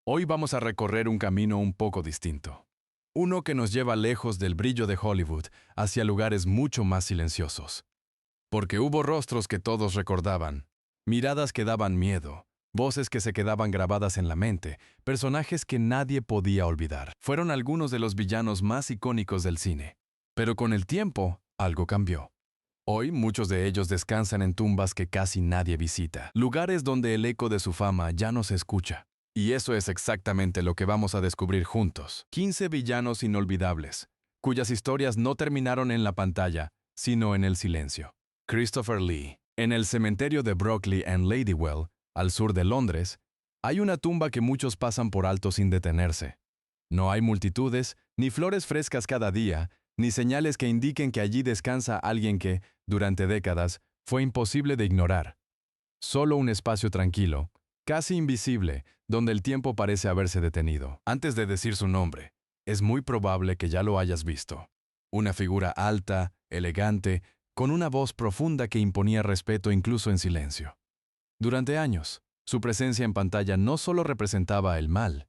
Hoy vamos a recorrer un camino un poco distinto. Uno que nos lleva lejos del brillo de Hollywood hacia lugares mucho más silenciosos. Porque hubo rostros que todos recordaban, miradas que daban miedo, voces que se quedaban grabadas en la mente, personajes que nadie podía olvidar. Fueron algunos de los villanos más icónicos del cine. Pero con el tiempo, algo cambió. Hoy muchos de ellos descansan en tumbas que casi nadie visita, lugares donde el eco de su fama ya no se escucha. Y eso es exactamente lo que vamos a descubrir juntos. 15 villanos inolvidables, cuyas historias no terminaron en la pantalla, sino en el silencio. Christopher Lee. En el cementerio de Brockley and Ladywell, al sur de Londres, hay una tumba que muchos pasan por alto sin detenerse. No hay multitudes, ni flores frescas cada día, ni señales que indiquen que allí descansa alguien que, durante décadas, fue imposible de ignorar. Solo un espacio tranquilo, casi invisible, donde el tiempo parece haberse detenido. Antes de decir su nombre, es muy probable que ya lo hayas visto. Una figura alta, elegante, con una voz profunda que imponía respeto incluso en silencio. Durante años, su presencia en pantalla no solo representaba el mal,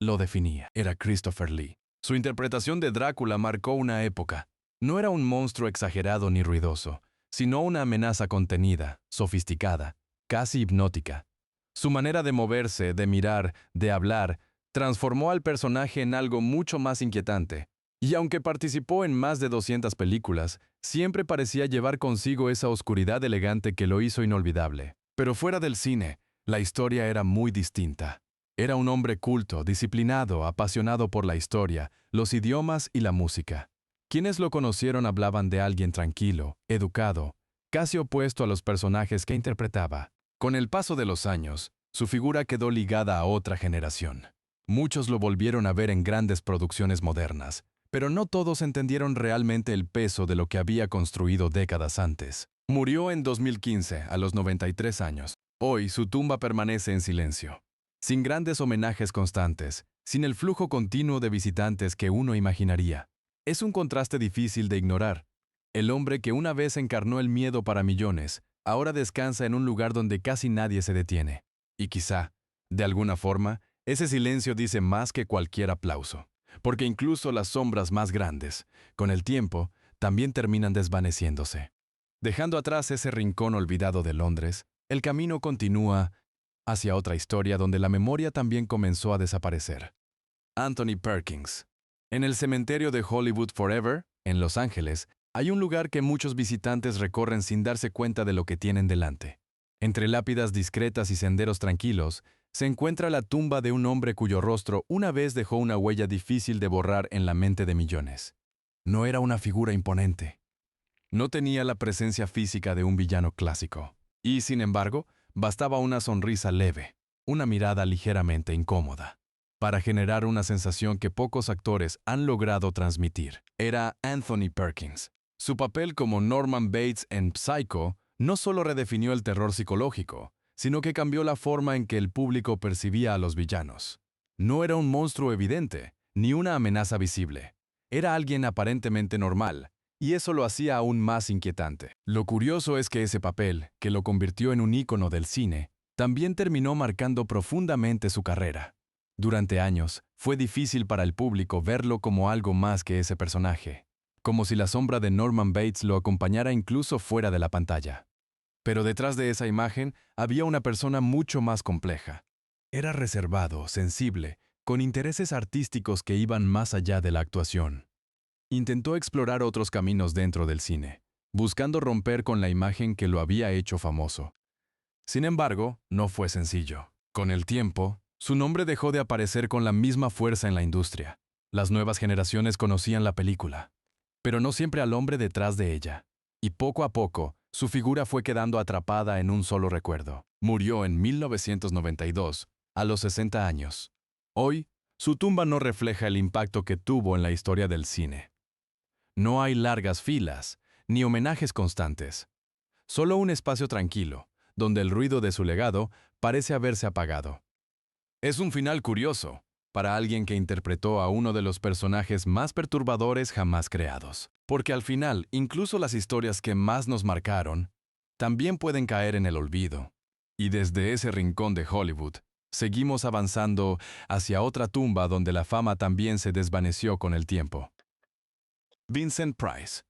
lo definía. Era Christopher Lee. Su interpretación de Drácula marcó una época. No era un monstruo exagerado ni ruidoso, sino una amenaza contenida, sofisticada, casi hipnótica. Su manera de moverse, de mirar, de hablar, transformó al personaje en algo mucho más inquietante. Y aunque participó en más de 200 películas, siempre parecía llevar consigo esa oscuridad elegante que lo hizo inolvidable. Pero fuera del cine, la historia era muy distinta. Era un hombre culto, disciplinado, apasionado por la historia, los idiomas y la música. Quienes lo conocieron hablaban de alguien tranquilo, educado, casi opuesto a los personajes que interpretaba. Con el paso de los años, su figura quedó ligada a otra generación. Muchos lo volvieron a ver en grandes producciones modernas, pero no todos entendieron realmente el peso de lo que había construido décadas antes. Murió en 2015, a los 93 años. Hoy su tumba permanece en silencio, sin grandes homenajes constantes, sin el flujo continuo de visitantes que uno imaginaría. Es un contraste difícil de ignorar. El hombre que una vez encarnó el miedo para millones, ahora descansa en un lugar donde casi nadie se detiene. Y quizá, de alguna forma, ese silencio dice más que cualquier aplauso. Porque incluso las sombras más grandes, con el tiempo, también terminan desvaneciéndose. Dejando atrás ese rincón olvidado de Londres, el camino continúa hacia otra historia donde la memoria también comenzó a desaparecer. Anthony Perkins. En el cementerio de Hollywood Forever, en Los Ángeles, hay un lugar que muchos visitantes recorren sin darse cuenta de lo que tienen delante. Entre lápidas discretas y senderos tranquilos, se encuentra la tumba de un hombre cuyo rostro una vez dejó una huella difícil de borrar en la mente de millones. No era una figura imponente. No tenía la presencia física de un villano clásico. Y, sin embargo, bastaba una sonrisa leve, una mirada ligeramente incómoda, para generar una sensación que pocos actores han logrado transmitir. Era Anthony Perkins. Su papel como Norman Bates en Psycho no solo redefinió el terror psicológico, sino que cambió la forma en que el público percibía a los villanos. No era un monstruo evidente, ni una amenaza visible. Era alguien aparentemente normal, y eso lo hacía aún más inquietante. Lo curioso es que ese papel, que lo convirtió en un ícono del cine, también terminó marcando profundamente su carrera. Durante años, fue difícil para el público verlo como algo más que ese personaje, como si la sombra de Norman Bates lo acompañara incluso fuera de la pantalla. Pero detrás de esa imagen había una persona mucho más compleja. Era reservado, sensible, con intereses artísticos que iban más allá de la actuación. Intentó explorar otros caminos dentro del cine, buscando romper con la imagen que lo había hecho famoso. Sin embargo, no fue sencillo. Con el tiempo, su nombre dejó de aparecer con la misma fuerza en la industria. Las nuevas generaciones conocían la película, pero no siempre al hombre detrás de ella. Y poco a poco, su figura fue quedando atrapada en un solo recuerdo. Murió en 1992, a los 60 años. Hoy, su tumba no refleja el impacto que tuvo en la historia del cine. No hay largas filas, ni homenajes constantes. Solo un espacio tranquilo, donde el ruido de su legado parece haberse apagado. Es un final curioso, para alguien que interpretó a uno de los personajes más perturbadores jamás creados. Porque al final, incluso las historias que más nos marcaron, también pueden caer en el olvido. Y desde ese rincón de Hollywood, Seguimos avanzando hacia otra tumba donde la fama también se desvaneció con el tiempo. Vincent Price.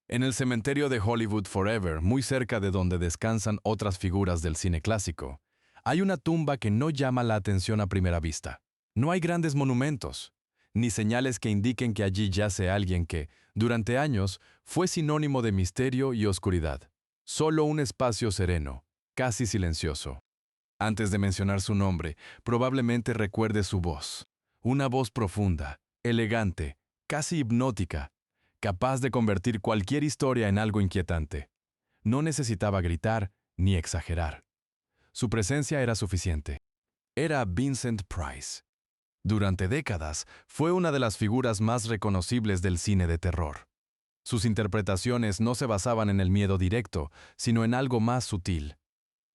En el cementerio de Hollywood Forever, muy cerca de donde descansan otras figuras del cine clásico, hay una tumba que no llama la atención a primera vista. No hay grandes monumentos, ni señales que indiquen que allí yace alguien que, durante años, fue sinónimo de misterio y oscuridad. Solo un espacio sereno, casi silencioso. Antes de mencionar su nombre, probablemente recuerde su voz. Una voz profunda, elegante, casi hipnótica, capaz de convertir cualquier historia en algo inquietante. No necesitaba gritar ni exagerar. Su presencia era suficiente. Era Vincent Price. Durante décadas, fue una de las figuras más reconocibles del cine de terror. Sus interpretaciones no se basaban en el miedo directo, sino en algo más sutil.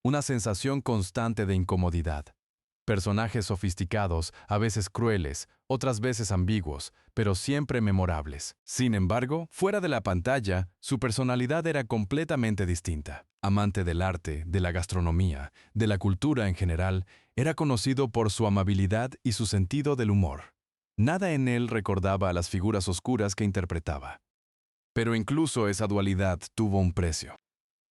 Una sensación constante de incomodidad. Personajes sofisticados, a veces crueles, otras veces ambiguos, pero siempre memorables. Sin embargo, fuera de la pantalla, su personalidad era completamente distinta. Amante del arte, de la gastronomía, de la cultura en general, era conocido por su amabilidad y su sentido del humor. Nada en él recordaba a las figuras oscuras que interpretaba. Pero incluso esa dualidad tuvo un precio.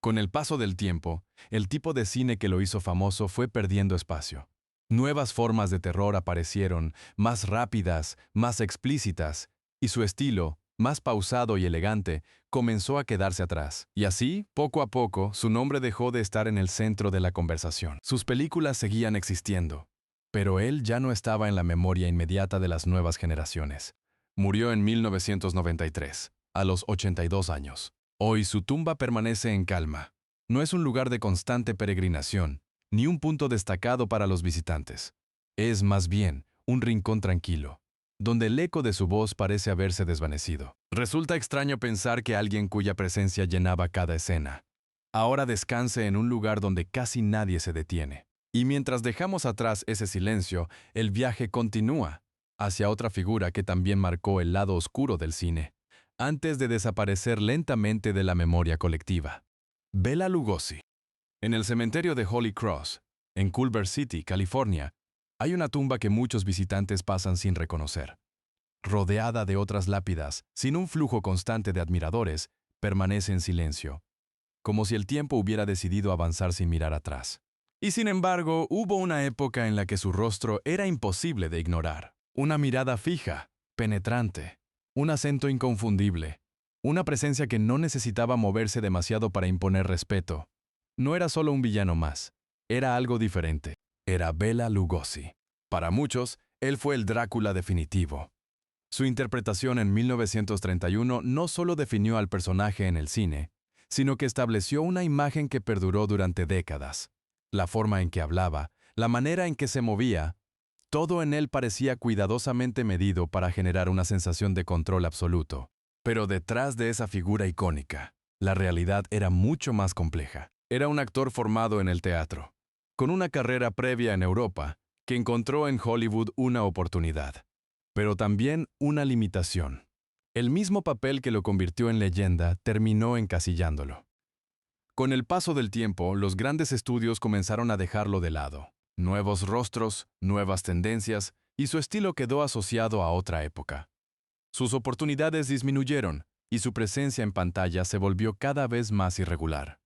Con el paso del tiempo, el tipo de cine que lo hizo famoso fue perdiendo espacio. Nuevas formas de terror aparecieron, más rápidas, más explícitas, y su estilo, más pausado y elegante, comenzó a quedarse atrás. Y así, poco a poco, su nombre dejó de estar en el centro de la conversación. Sus películas seguían existiendo, pero él ya no estaba en la memoria inmediata de las nuevas generaciones. Murió en 1993, a los 82 años. Hoy su tumba permanece en calma. No es un lugar de constante peregrinación, ni un punto destacado para los visitantes. Es más bien un rincón tranquilo, donde el eco de su voz parece haberse desvanecido. Resulta extraño pensar que alguien cuya presencia llenaba cada escena, ahora descanse en un lugar donde casi nadie se detiene. Y mientras dejamos atrás ese silencio, el viaje continúa hacia otra figura que también marcó el lado oscuro del cine, antes de desaparecer lentamente de la memoria colectiva. Bela Lugosi. En el cementerio de Holy Cross, en Culver City, California, hay una tumba que muchos visitantes pasan sin reconocer. Rodeada de otras lápidas, sin un flujo constante de admiradores, permanece en silencio, como si el tiempo hubiera decidido avanzar sin mirar atrás. Y sin embargo, hubo una época en la que su rostro era imposible de ignorar. Una mirada fija, penetrante, un acento inconfundible, una presencia que no necesitaba moverse demasiado para imponer respeto. No era solo un villano más, era algo diferente. Era Bela Lugosi. Para muchos, él fue el Drácula definitivo. Su interpretación en 1931 no solo definió al personaje en el cine, sino que estableció una imagen que perduró durante décadas. La forma en que hablaba, la manera en que se movía, todo en él parecía cuidadosamente medido para generar una sensación de control absoluto. Pero detrás de esa figura icónica, la realidad era mucho más compleja. Era un actor formado en el teatro, con una carrera previa en Europa, que encontró en Hollywood una oportunidad, pero también una limitación. El mismo papel que lo convirtió en leyenda terminó encasillándolo. Con el paso del tiempo, los grandes estudios comenzaron a dejarlo de lado. Nuevos rostros, nuevas tendencias, y su estilo quedó asociado a otra época. Sus oportunidades disminuyeron, y su presencia en pantalla se volvió cada vez más irregular.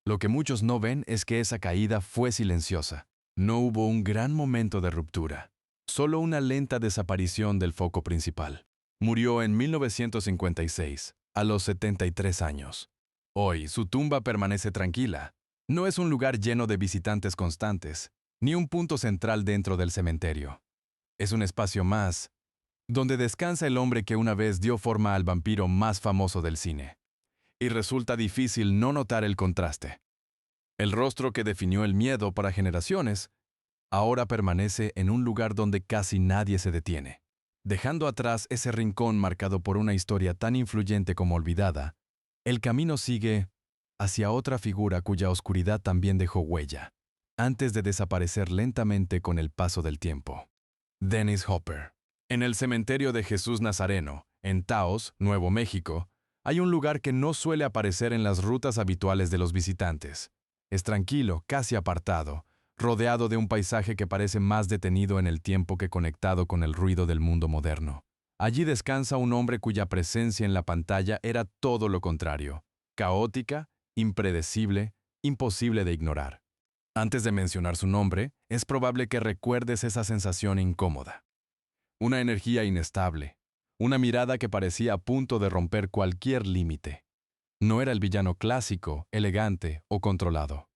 Lo que muchos no ven es que esa caída fue silenciosa. No hubo un gran momento de ruptura, solo una lenta desaparición del foco principal. Murió en 1956, a los 73 años. Hoy, su tumba permanece tranquila. No es un lugar lleno de visitantes constantes, ni un punto central dentro del cementerio. Es un espacio más, donde descansa el hombre que una vez dio forma al vampiro más famoso del cine. Y resulta difícil no notar el contraste. El rostro que definió el miedo para generaciones, ahora permanece en un lugar donde casi nadie se detiene. Dejando atrás ese rincón marcado por una historia tan influyente como olvidada, el camino sigue hacia otra figura cuya oscuridad también dejó huella, antes de desaparecer lentamente con el paso del tiempo. Dennis Hopper. En el cementerio de Jesús Nazareno, en Taos, Nuevo México, hay un lugar que no suele aparecer en las rutas habituales de los visitantes. Es tranquilo, casi apartado, rodeado de un paisaje que parece más detenido en el tiempo que conectado con el ruido del mundo moderno. Allí descansa un hombre cuya presencia en la pantalla era todo lo contrario, caótica, impredecible, imposible de ignorar. Antes de mencionar su nombre, es probable que recuerdes esa sensación incómoda. Una energía inestable, una mirada que parecía a punto de romper cualquier límite. No era el villano clásico, elegante o controlado.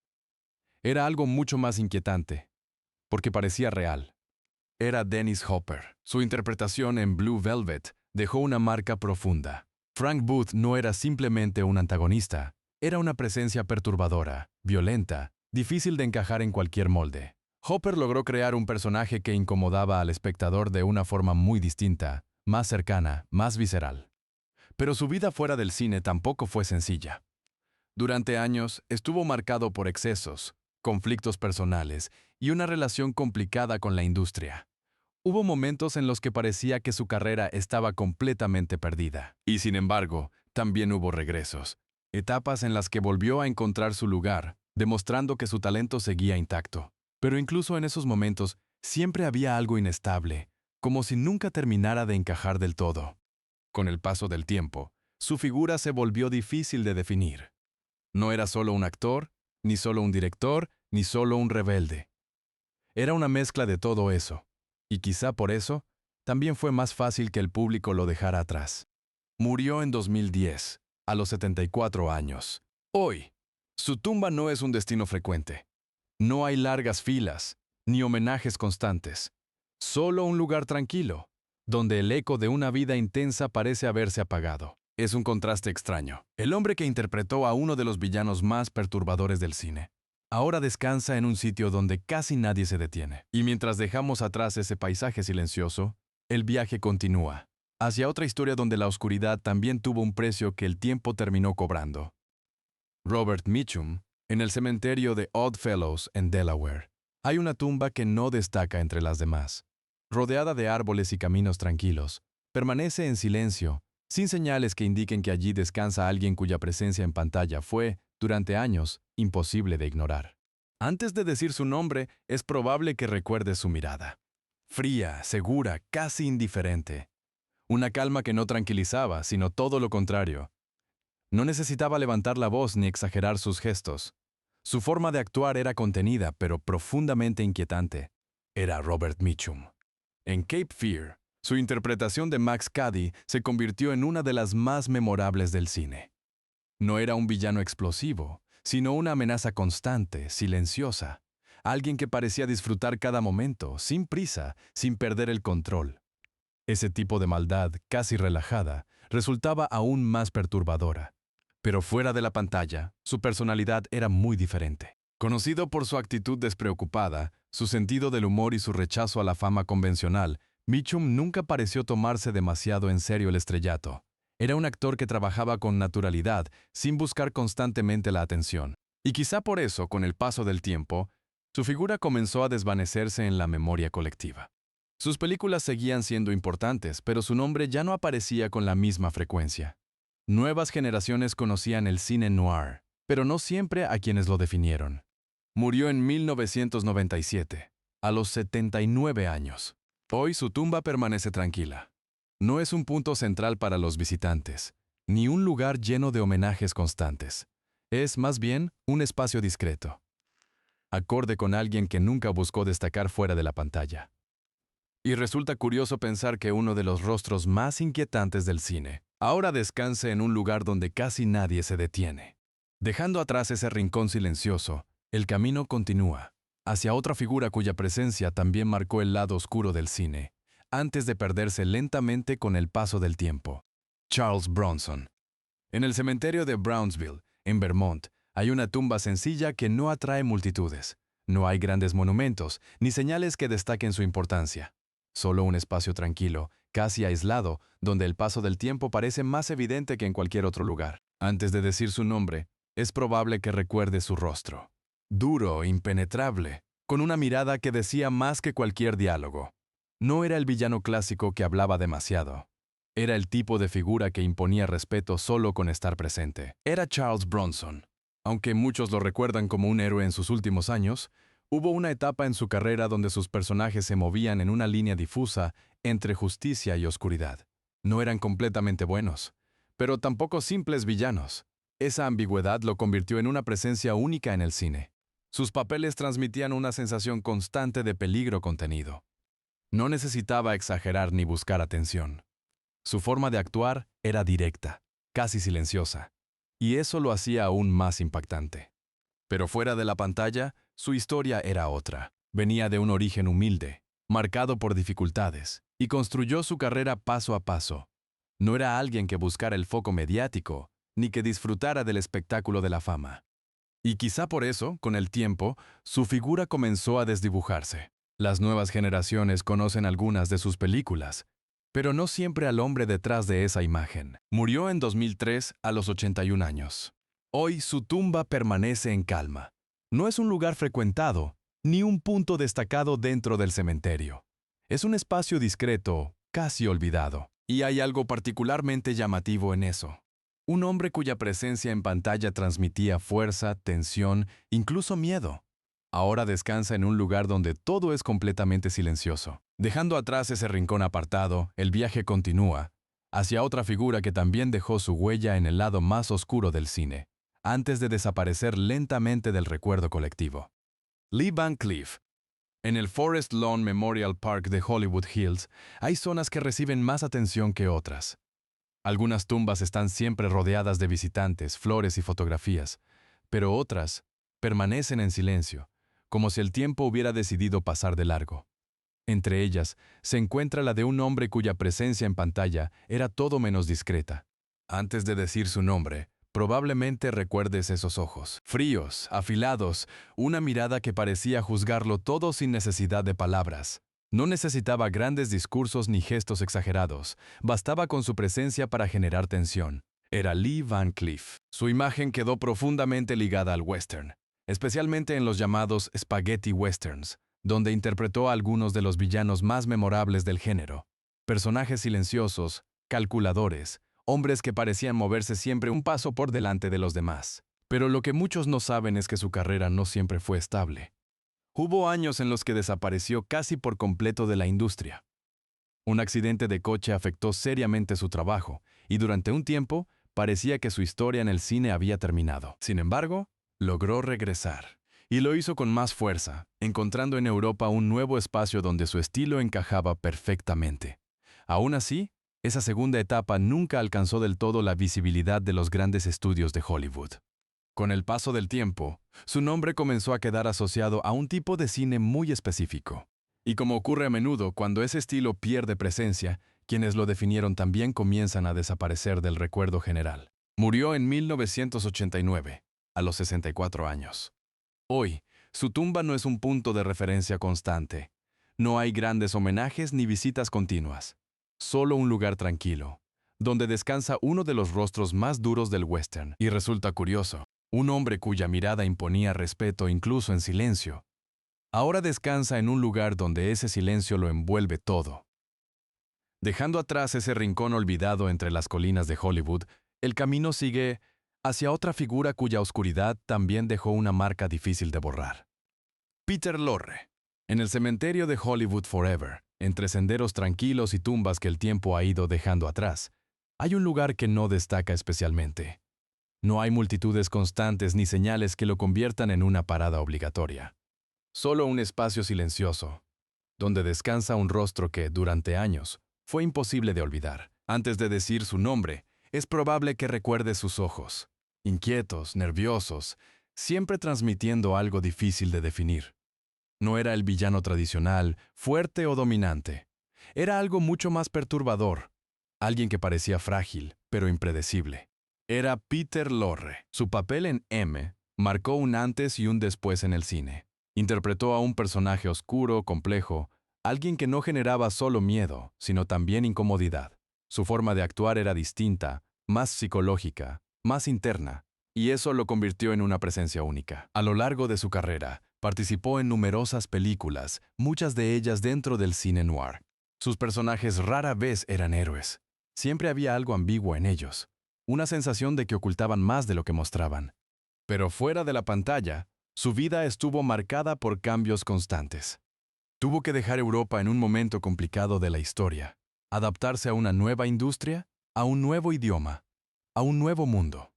Era algo mucho más inquietante, porque parecía real. Era Dennis Hopper. Su interpretación en Blue Velvet dejó una marca profunda. Frank Booth no era simplemente un antagonista, era una presencia perturbadora, violenta, difícil de encajar en cualquier molde. Hopper logró crear un personaje que incomodaba al espectador de una forma muy distinta, más cercana, más visceral. Pero su vida fuera del cine tampoco fue sencilla. Durante años estuvo marcado por excesos, conflictos personales y una relación complicada con la industria. Hubo momentos en los que parecía que su carrera estaba completamente perdida. Y sin embargo, también hubo regresos, etapas en las que volvió a encontrar su lugar, demostrando que su talento seguía intacto. Pero incluso en esos momentos, siempre había algo inestable, como si nunca terminara de encajar del todo. Con el paso del tiempo, su figura se volvió difícil de definir. No era solo un actor, ni solo un director, ni solo un rebelde. Era una mezcla de todo eso. Y quizá por eso, también fue más fácil que el público lo dejara atrás. Murió en 2010, a los 74 años. Hoy, su tumba no es un destino frecuente. No hay largas filas, ni homenajes constantes. Solo un lugar tranquilo, donde el eco de una vida intensa parece haberse apagado. Es un contraste extraño. El hombre que interpretó a uno de los villanos más perturbadores del cine ahora descansa en un sitio donde casi nadie se detiene. Y mientras dejamos atrás ese paisaje silencioso, el viaje continúa, hacia otra historia donde la oscuridad también tuvo un precio que el tiempo terminó cobrando. Robert Mitchum, en el cementerio de Odd Fellows en Delaware, hay una tumba que no destaca entre las demás. Rodeada de árboles y caminos tranquilos, permanece en silencio, sin señales que indiquen que allí descansa alguien cuya presencia en pantalla fue, durante años, imposible de ignorar. Antes de decir su nombre, es probable que recuerdes su mirada. Fría, segura, casi indiferente. Una calma que no tranquilizaba, sino todo lo contrario. No necesitaba levantar la voz ni exagerar sus gestos. Su forma de actuar era contenida, pero profundamente inquietante. Era Robert Mitchum. En Cape Fear, su interpretación de Max Cady se convirtió en una de las más memorables del cine. No era un villano explosivo, sino una amenaza constante, silenciosa. Alguien que parecía disfrutar cada momento, sin prisa, sin perder el control. Ese tipo de maldad, casi relajada, resultaba aún más perturbadora. Pero fuera de la pantalla, su personalidad era muy diferente. Conocido por su actitud despreocupada, su sentido del humor y su rechazo a la fama convencional, Mitchum nunca pareció tomarse demasiado en serio el estrellato. Era un actor que trabajaba con naturalidad, sin buscar constantemente la atención. Y quizá por eso, con el paso del tiempo, su figura comenzó a desvanecerse en la memoria colectiva. Sus películas seguían siendo importantes, pero su nombre ya no aparecía con la misma frecuencia. Nuevas generaciones conocían el cine noir, pero no siempre a quienes lo definieron. Murió en 1997, a los 79 años. Hoy su tumba permanece tranquila. No es un punto central para los visitantes, ni un lugar lleno de homenajes constantes. Es, más bien, un espacio discreto, acorde con alguien que nunca buscó destacar fuera de la pantalla. Y resulta curioso pensar que uno de los rostros más inquietantes del cine ahora descanse en un lugar donde casi nadie se detiene. Dejando atrás ese rincón silencioso, el camino continúa, hacia otra figura cuya presencia también marcó el lado oscuro del cine, antes de perderse lentamente con el paso del tiempo. Charles Bronson. En el cementerio de Brownsville, en Vermont, hay una tumba sencilla que no atrae multitudes. No hay grandes monumentos, ni señales que destaquen su importancia. Solo un espacio tranquilo, casi aislado, donde el paso del tiempo parece más evidente que en cualquier otro lugar. Antes de decir su nombre, es probable que recuerde su rostro. Duro, impenetrable, con una mirada que decía más que cualquier diálogo. No era el villano clásico que hablaba demasiado. Era el tipo de figura que imponía respeto solo con estar presente. Era Charles Bronson. Aunque muchos lo recuerdan como un héroe en sus últimos años, Hubo una etapa en su carrera donde sus personajes se movían en una línea difusa entre justicia y oscuridad. No eran completamente buenos, pero tampoco simples villanos. Esa ambigüedad lo convirtió en una presencia única en el cine. Sus papeles transmitían una sensación constante de peligro contenido. No necesitaba exagerar ni buscar atención. Su forma de actuar era directa, casi silenciosa, y eso lo hacía aún más impactante. Pero fuera de la pantalla, su historia era otra. Venía de un origen humilde, marcado por dificultades, y construyó su carrera paso a paso. No era alguien que buscara el foco mediático, ni que disfrutara del espectáculo de la fama. Y quizá por eso, con el tiempo, su figura comenzó a desdibujarse. Las nuevas generaciones conocen algunas de sus películas, pero no siempre al hombre detrás de esa imagen. Murió en 2003 a los 81 años. Hoy su tumba permanece en calma. No es un lugar frecuentado, ni un punto destacado dentro del cementerio. Es un espacio discreto, casi olvidado. Y hay algo particularmente llamativo en eso. Un hombre cuya presencia en pantalla transmitía fuerza, tensión, incluso miedo. Ahora descansa en un lugar donde todo es completamente silencioso. Dejando atrás ese rincón apartado, el viaje continúa hacia otra figura que también dejó su huella en el lado más oscuro del cine, antes de desaparecer lentamente del recuerdo colectivo. Lee Van Cleef. En el Forest Lawn Memorial Park de Hollywood Hills hay zonas que reciben más atención que otras. Algunas tumbas están siempre rodeadas de visitantes, flores y fotografías, pero otras permanecen en silencio, como si el tiempo hubiera decidido pasar de largo. Entre ellas se encuentra la de un hombre cuya presencia en pantalla era todo menos discreta. Antes de decir su nombre, probablemente recuerdes esos ojos, fríos, afilados, una mirada que parecía juzgarlo todo sin necesidad de palabras. No necesitaba grandes discursos ni gestos exagerados, bastaba con su presencia para generar tensión. Era Lee Van Cleef. Su imagen quedó profundamente ligada al western, especialmente en los llamados spaghetti westerns, donde interpretó a algunos de los villanos más memorables del género. Personajes silenciosos, calculadores, hombres que parecían moverse siempre un paso por delante de los demás. Pero lo que muchos no saben es que su carrera no siempre fue estable. Hubo años en los que desapareció casi por completo de la industria. Un accidente de coche afectó seriamente su trabajo, y durante un tiempo parecía que su historia en el cine había terminado. Sin embargo, logró regresar. Y lo hizo con más fuerza, encontrando en Europa un nuevo espacio donde su estilo encajaba perfectamente. Aún así, esa segunda etapa nunca alcanzó del todo la visibilidad de los grandes estudios de Hollywood. Con el paso del tiempo, su nombre comenzó a quedar asociado a un tipo de cine muy específico. Y como ocurre a menudo cuando ese estilo pierde presencia, quienes lo definieron también comienzan a desaparecer del recuerdo general. Murió en 1989, a los 64 años. Hoy, su tumba no es un punto de referencia constante. No hay grandes homenajes ni visitas continuas. Solo un lugar tranquilo, donde descansa uno de los rostros más duros del western. Y resulta curioso, un hombre cuya mirada imponía respeto incluso en silencio, ahora descansa en un lugar donde ese silencio lo envuelve todo. Dejando atrás ese rincón olvidado entre las colinas de Hollywood, el camino sigue hacia otra figura cuya oscuridad también dejó una marca difícil de borrar. Peter Lorre. En el cementerio de Hollywood Forever, entre senderos tranquilos y tumbas que el tiempo ha ido dejando atrás, hay un lugar que no destaca especialmente. No hay multitudes constantes ni señales que lo conviertan en una parada obligatoria. Solo un espacio silencioso, donde descansa un rostro que, durante años, fue imposible de olvidar. Antes de decir su nombre, es probable que recuerde sus ojos, inquietos, nerviosos, siempre transmitiendo algo difícil de definir. No era el villano tradicional, fuerte o dominante. Era algo mucho más perturbador, alguien que parecía frágil, pero impredecible. Era Peter Lorre. Su papel en M marcó un antes y un después en el cine. Interpretó a un personaje oscuro, complejo, alguien que no generaba solo miedo, sino también incomodidad. Su forma de actuar era distinta, más psicológica, más interna, y eso lo convirtió en una presencia única. A lo largo de su carrera, participó en numerosas películas, muchas de ellas dentro del cine noir. Sus personajes rara vez eran héroes. Siempre había algo ambiguo en ellos, una sensación de que ocultaban más de lo que mostraban. Pero fuera de la pantalla, Su vida estuvo marcada por cambios constantes. Tuvo que dejar Europa en un momento complicado de la historia, adaptarse a una nueva industria, a un nuevo idioma, a un nuevo mundo.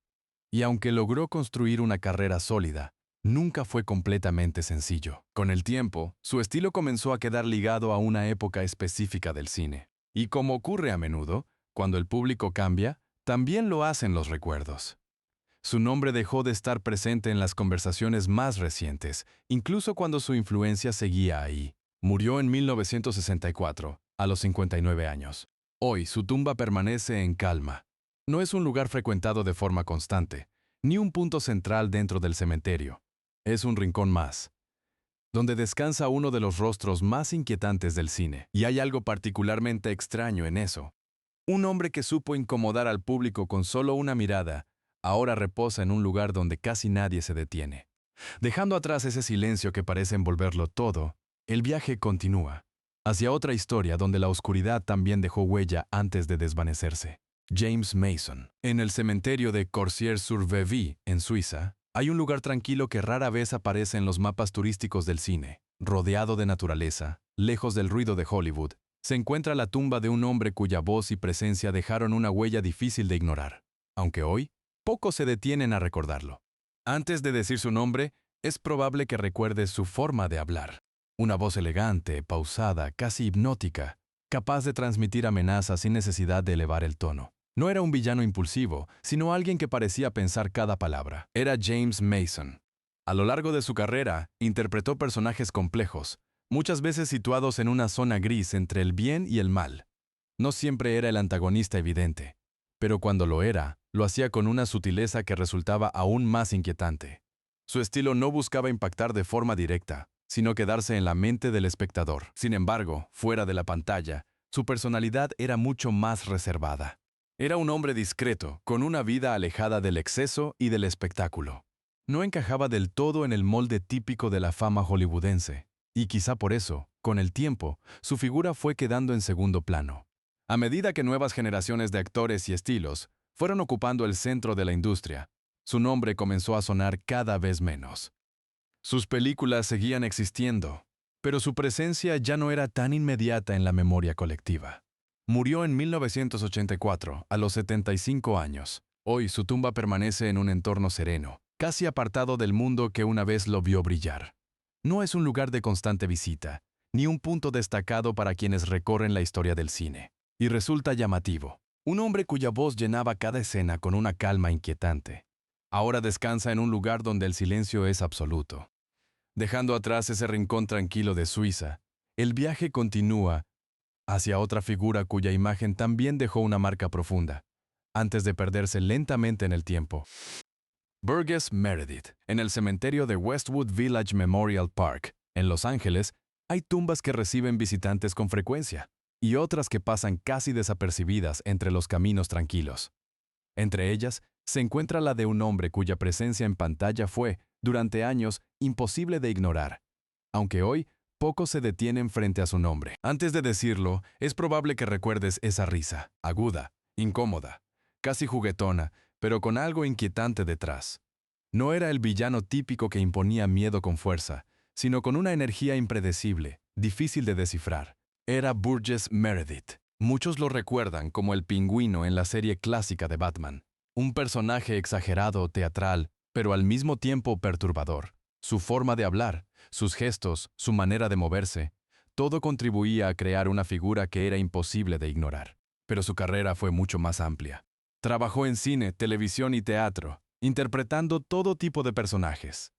Y aunque logró construir una carrera sólida, nunca fue completamente sencillo. Con el tiempo, su estilo comenzó a quedar ligado a una época específica del cine. Y como ocurre a menudo, cuando el público cambia, también lo hacen los recuerdos. Su nombre dejó de estar presente en las conversaciones más recientes, incluso cuando su influencia seguía ahí. Murió en 1964, a los 59 años. Hoy su tumba permanece en calma. No es un lugar frecuentado de forma constante, ni un punto central dentro del cementerio. Es un rincón más, donde descansa uno de los rostros más inquietantes del cine. Y hay algo particularmente extraño en eso. Un hombre que supo incomodar al público con solo una mirada, ahora reposa en un lugar donde casi nadie se detiene. Dejando atrás ese silencio que parece envolverlo todo, el viaje continúa, hacia otra historia donde la oscuridad también dejó huella antes de desvanecerse. James Mason. En el cementerio de Corsier-sur-Vevey, en Suiza, hay un lugar tranquilo que rara vez aparece en los mapas turísticos del cine. Rodeado de naturaleza, lejos del ruido de Hollywood, se encuentra la tumba de un hombre cuya voz y presencia dejaron una huella difícil de ignorar, aunque hoy, pocos se detienen a recordarlo. Antes de decir su nombre, es probable que recuerdes su forma de hablar. Una voz elegante, pausada, casi hipnótica, capaz de transmitir amenazas sin necesidad de elevar el tono. No era un villano impulsivo, sino alguien que parecía pensar cada palabra. Era James Mason. A lo largo de su carrera, interpretó personajes complejos, muchas veces situados en una zona gris entre el bien y el mal. No siempre era el antagonista evidente, pero cuando lo era, lo hacía con una sutileza que resultaba aún más inquietante. Su estilo no buscaba impactar de forma directa, sino quedarse en la mente del espectador. Sin embargo, fuera de la pantalla, su personalidad era mucho más reservada. Era un hombre discreto, con una vida alejada del exceso y del espectáculo. No encajaba del todo en el molde típico de la fama hollywoodense, y quizá por eso, con el tiempo, su figura fue quedando en segundo plano. A medida que nuevas generaciones de actores y estilos fueron ocupando el centro de la industria, su nombre comenzó a sonar cada vez menos. Sus películas seguían existiendo, pero su presencia ya no era tan inmediata en la memoria colectiva. Murió en 1984, a los 75 años. Hoy su tumba permanece en un entorno sereno, casi apartado del mundo que una vez lo vio brillar. No es un lugar de constante visita, ni un punto destacado para quienes recorren la historia del cine. Y resulta llamativo. Un hombre cuya voz llenaba cada escena con una calma inquietante. Ahora descansa en un lugar donde el silencio es absoluto. Dejando atrás ese rincón tranquilo de Suiza, el viaje continúa hacia otra figura cuya imagen también dejó una marca profunda, antes de perderse lentamente en el tiempo. Burgess Meredith. En el cementerio de Westwood Village Memorial Park, en Los Ángeles, hay tumbas que reciben visitantes con frecuencia, y otras que pasan casi desapercibidas entre los caminos tranquilos. Entre ellas, se encuentra la de un hombre cuya presencia en pantalla fue, durante años, imposible de ignorar, aunque hoy pocos se detienen frente a su nombre. Antes de decirlo, es probable que recuerdes esa risa, aguda, incómoda, casi juguetona, pero con algo inquietante detrás. No era el villano típico que imponía miedo con fuerza, sino con una energía impredecible, difícil de descifrar. Era Burgess Meredith. Muchos lo recuerdan como el Pingüino en la serie clásica de Batman. Un personaje exagerado, teatral, pero al mismo tiempo perturbador. Su forma de hablar, sus gestos, su manera de moverse, todo contribuía a crear una figura que era imposible de ignorar. Pero su carrera fue mucho más amplia. Trabajó en cine, televisión y teatro, interpretando todo tipo de personajes.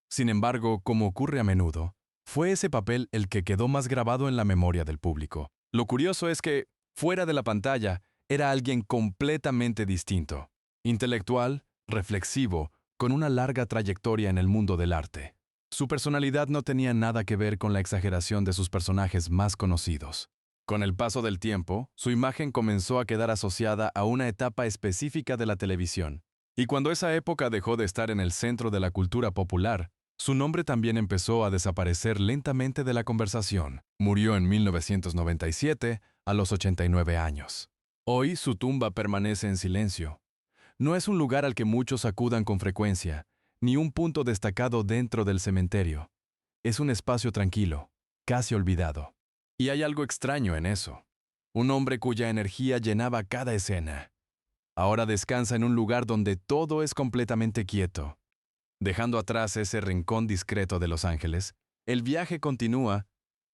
Sin embargo, como ocurre a menudo, fue ese papel el que quedó más grabado en la memoria del público. Lo curioso es que, fuera de la pantalla, era alguien completamente distinto. Intelectual, reflexivo, con una larga trayectoria en el mundo del arte. Su personalidad no tenía nada que ver con la exageración de sus personajes más conocidos. Con el paso del tiempo, su imagen comenzó a quedar asociada a una etapa específica de la televisión. Y cuando esa época dejó de estar en el centro de la cultura popular, su nombre también empezó a desaparecer lentamente de la conversación. Murió en 1997, a los 89 años. Hoy su tumba permanece en silencio. No es un lugar al que muchos acudan con frecuencia, ni un punto destacado dentro del cementerio. Es un espacio tranquilo, casi olvidado. Y hay algo extraño en eso. Un hombre cuya energía llenaba cada escena. Ahora descansa en un lugar donde todo es completamente quieto. Dejando atrás ese rincón discreto de Los Ángeles, el viaje continúa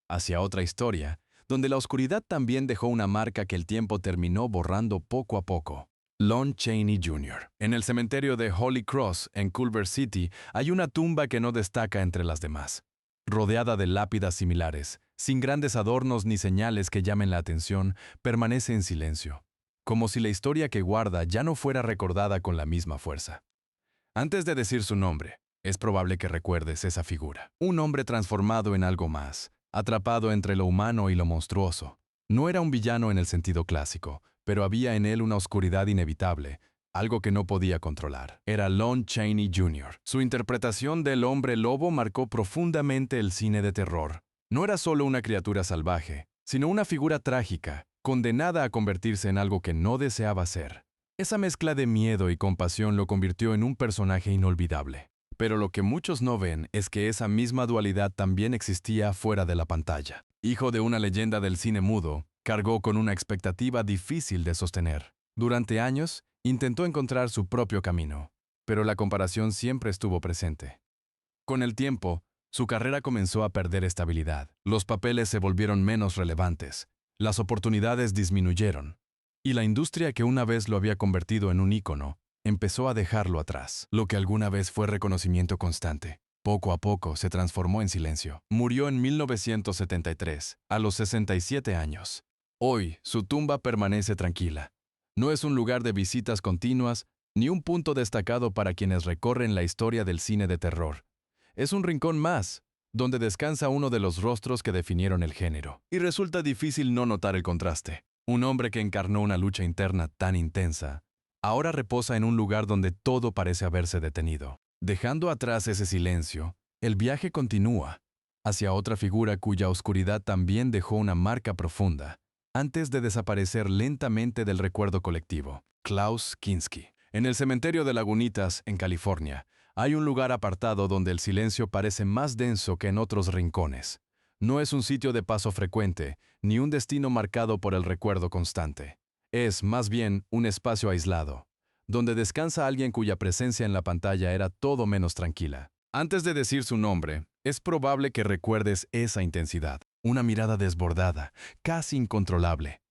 hacia otra historia, donde la oscuridad también dejó una marca que el tiempo terminó borrando poco a poco. Lon Chaney Jr. En el cementerio de Holy Cross, en Culver City, hay una tumba que no destaca entre las demás. Rodeada de lápidas similares, sin grandes adornos ni señales que llamen la atención, permanece en silencio, como si la historia que guarda ya no fuera recordada con la misma fuerza. Antes de decir su nombre, es probable que recuerdes esa figura. Un hombre transformado en algo más, atrapado entre lo humano y lo monstruoso. No era un villano en el sentido clásico, pero había en él una oscuridad inevitable, algo que no podía controlar. Era Lon Chaney Jr. Su interpretación del hombre lobo marcó profundamente el cine de terror. No era solo una criatura salvaje, sino una figura trágica, condenada a convertirse en algo que no deseaba ser. Esa mezcla de miedo y compasión lo convirtió en un personaje inolvidable. Pero lo que muchos no ven es que esa misma dualidad también existía fuera de la pantalla. Hijo de una leyenda del cine mudo, cargó con una expectativa difícil de sostener. Durante años, intentó encontrar su propio camino, pero la comparación siempre estuvo presente. Con el tiempo, su carrera comenzó a perder estabilidad. Los papeles se volvieron menos relevantes, las oportunidades disminuyeron, y la industria que una vez lo había convertido en un ícono, empezó a dejarlo atrás. Lo que alguna vez fue reconocimiento constante, poco a poco se transformó en silencio. Murió en 1973, a los 67 años. Hoy, su tumba permanece tranquila. No es un lugar de visitas continuas, ni un punto destacado para quienes recorren la historia del cine de terror. Es un rincón más, donde descansa uno de los rostros que definieron el género. Y resulta difícil no notar el contraste. Un hombre que encarnó una lucha interna tan intensa, ahora reposa en un lugar donde todo parece haberse detenido. Dejando atrás ese silencio, el viaje continúa hacia otra figura cuya oscuridad también dejó una marca profunda, antes de desaparecer lentamente del recuerdo colectivo. Klaus Kinski. En el cementerio de Lagunitas, en California, hay un lugar apartado donde el silencio parece más denso que en otros rincones. No es un sitio de paso frecuente, ni un destino marcado por el recuerdo constante. Es, más bien, un espacio aislado, donde descansa alguien cuya presencia en la pantalla era todo menos tranquila. Antes de decir su nombre, es probable que recuerdes esa intensidad. Una mirada desbordada, casi incontrolable.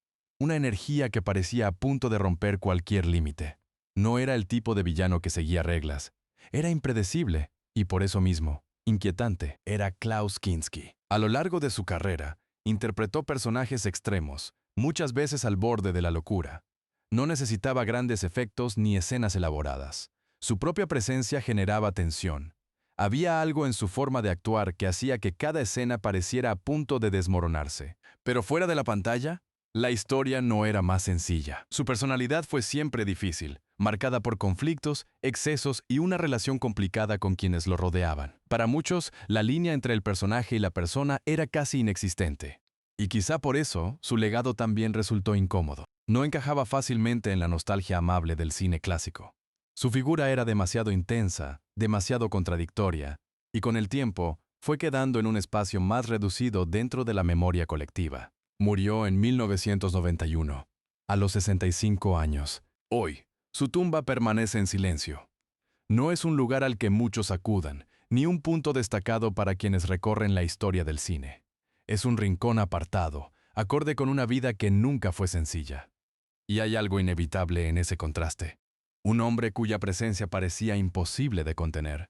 Una energía que parecía a punto de romper cualquier límite. No era el tipo de villano que seguía reglas. Era impredecible, y por eso mismo, inquietante. Era Klaus Kinski. A lo largo de su carrera, interpretó personajes extremos, muchas veces al borde de la locura. No necesitaba grandes efectos ni escenas elaboradas. Su propia presencia generaba tensión. Había algo en su forma de actuar que hacía que cada escena pareciera a punto de desmoronarse. Pero fuera de la pantalla, la historia no era más sencilla. Su personalidad fue siempre difícil, marcada por conflictos, excesos y una relación complicada con quienes lo rodeaban. Para muchos, la línea entre el personaje y la persona era casi inexistente. Y quizá por eso, su legado también resultó incómodo. No encajaba fácilmente en la nostalgia amable del cine clásico. Su figura era demasiado intensa, demasiado contradictoria, y con el tiempo fue quedando en un espacio más reducido dentro de la memoria colectiva. Murió en 1991, a los 65 años. Hoy, su tumba permanece en silencio. No es un lugar al que muchos acudan, ni un punto destacado para quienes recorren la historia del cine. Es un rincón apartado, acorde con una vida que nunca fue sencilla. Y hay algo inevitable en ese contraste. Un hombre cuya presencia parecía imposible de contener,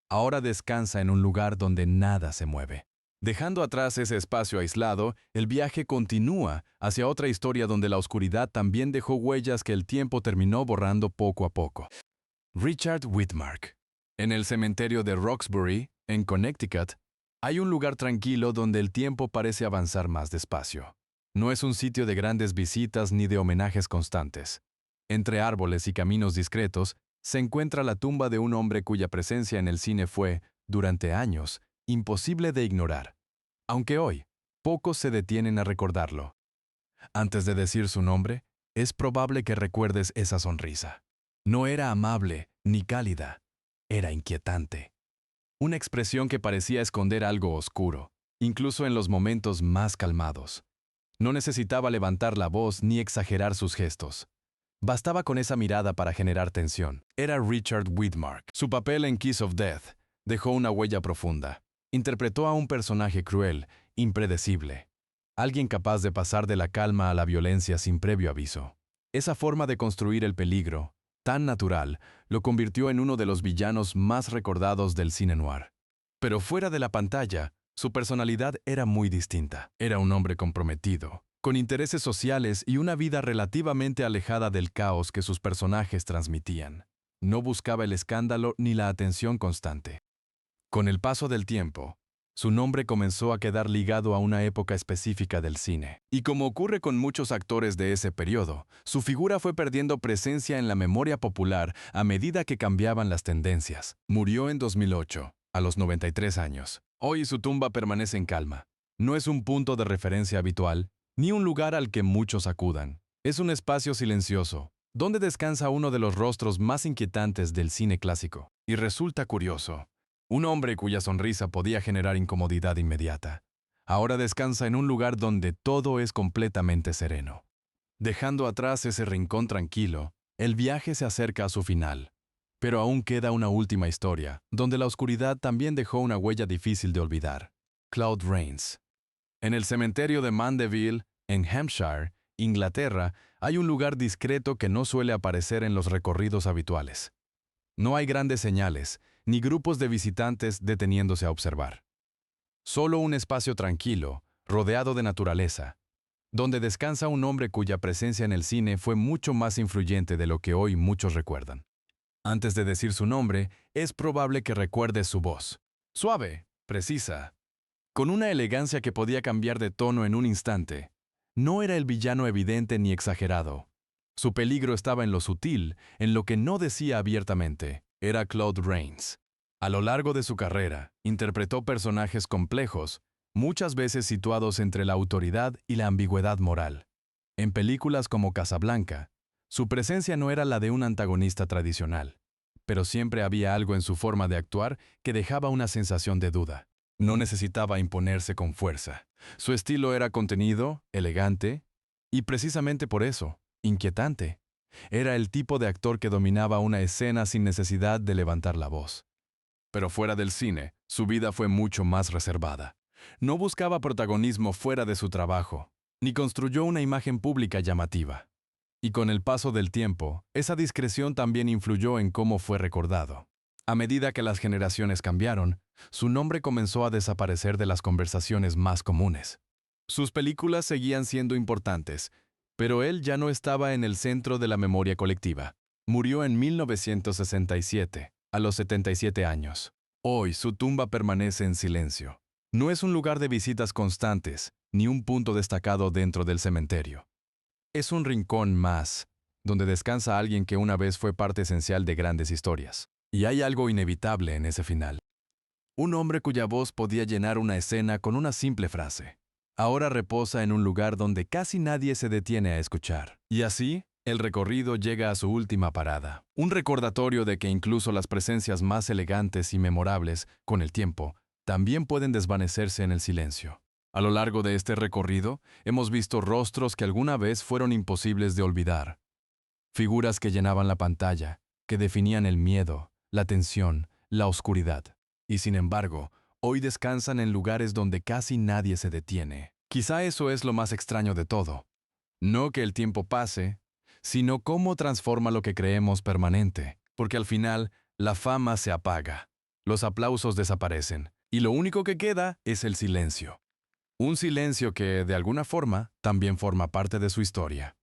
ahora descansa en un lugar donde nada se mueve. Dejando atrás ese espacio aislado, el viaje continúa hacia otra historia donde la oscuridad también dejó huellas que el tiempo terminó borrando poco a poco. Richard Widmark. En el cementerio de Roxbury, en Connecticut, hay un lugar tranquilo donde el tiempo parece avanzar más despacio. No es un sitio de grandes visitas ni de homenajes constantes. Entre árboles y caminos discretos, se encuentra la tumba de un hombre cuya presencia en el cine fue, durante años, imposible de ignorar. Aunque hoy, pocos se detienen a recordarlo. Antes de decir su nombre, es probable que recuerdes esa sonrisa. No era amable ni cálida. era inquietante. Una expresión que parecía esconder algo oscuro, incluso en los momentos más calmados. No necesitaba levantar la voz ni exagerar sus gestos. Bastaba con esa mirada para generar tensión. Era Richard Widmark. Su papel en Kiss of Death dejó una huella profunda. Interpretó a un personaje cruel, impredecible. Alguien capaz de pasar de la calma a la violencia sin previo aviso. Esa forma de construir el peligro, tan natural, lo convirtió en uno de los villanos más recordados del cine noir. Pero fuera de la pantalla, su personalidad era muy distinta. Era un hombre comprometido, con intereses sociales y una vida relativamente alejada del caos que sus personajes transmitían. No buscaba el escándalo ni la atención constante. Con el paso del tiempo, su nombre comenzó a quedar ligado a una época específica del cine. Y como ocurre con muchos actores de ese periodo, su figura fue perdiendo presencia en la memoria popular a medida que cambiaban las tendencias. Murió en 2008, a los 93 años. Hoy su tumba permanece en calma. No es un punto de referencia habitual, ni un lugar al que muchos acudan. Es un espacio silencioso, donde descansa uno de los rostros más inquietantes del cine clásico. Y resulta curioso. Un hombre cuya sonrisa podía generar incomodidad inmediata. Ahora descansa en un lugar donde todo es completamente sereno. Dejando atrás ese rincón tranquilo, el viaje se acerca a su final. Pero aún queda una última historia, donde la oscuridad también dejó una huella difícil de olvidar. Claude Rains. En el cementerio de Mandeville, en Hampshire, Inglaterra, hay un lugar discreto que no suele aparecer en los recorridos habituales. No hay grandes señales, ni grupos de visitantes deteniéndose a observar. Solo un espacio tranquilo, rodeado de naturaleza, donde descansa un hombre cuya presencia en el cine fue mucho más influyente de lo que hoy muchos recuerdan. Antes de decir su nombre, es probable que recuerdes su voz. Suave, precisa, con una elegancia que podía cambiar de tono en un instante. No era el villano evidente ni exagerado. Su peligro estaba en lo sutil, en lo que no decía abiertamente. Era Claude Rains. A lo largo de su carrera, interpretó personajes complejos, muchas veces situados entre la autoridad y la ambigüedad moral. En películas como Casablanca, su presencia no era la de un antagonista tradicional, pero siempre había algo en su forma de actuar que dejaba una sensación de duda. No necesitaba imponerse con fuerza. Su estilo era contenido, elegante, y precisamente por eso, inquietante. Era el tipo de actor que dominaba una escena sin necesidad de levantar la voz. Pero fuera del cine, su vida fue mucho más reservada. No buscaba protagonismo fuera de su trabajo, ni construyó una imagen pública llamativa. Y con el paso del tiempo, esa discreción también influyó en cómo fue recordado. A medida que las generaciones cambiaron, su nombre comenzó a desaparecer de las conversaciones más comunes. Sus películas seguían siendo importantes, pero él ya no estaba en el centro de la memoria colectiva. Murió en 1967, a los 77 años. Hoy su tumba permanece en silencio. No es un lugar de visitas constantes, ni un punto destacado dentro del cementerio. Es un rincón más, donde descansa alguien que una vez fue parte esencial de grandes historias. Y hay algo inevitable en ese final. Un hombre cuya voz podía llenar una escena con una simple frase. Ahora reposa en un lugar donde casi nadie se detiene a escuchar. Y así, el recorrido llega a su última parada. Un recordatorio de que incluso las presencias más elegantes y memorables, con el tiempo, también pueden desvanecerse en el silencio. A lo largo de este recorrido, hemos visto rostros que alguna vez fueron imposibles de olvidar. Figuras que llenaban la pantalla, que definían el miedo, la tensión, la oscuridad. Y sin embargo, hoy descansan en lugares donde casi nadie se detiene. Quizá eso es lo más extraño de todo. No que el tiempo pase, sino cómo transforma lo que creemos permanente. Porque al final, la fama se apaga, los aplausos desaparecen, y lo único que queda es el silencio. Un silencio que, de alguna forma, también forma parte de su historia.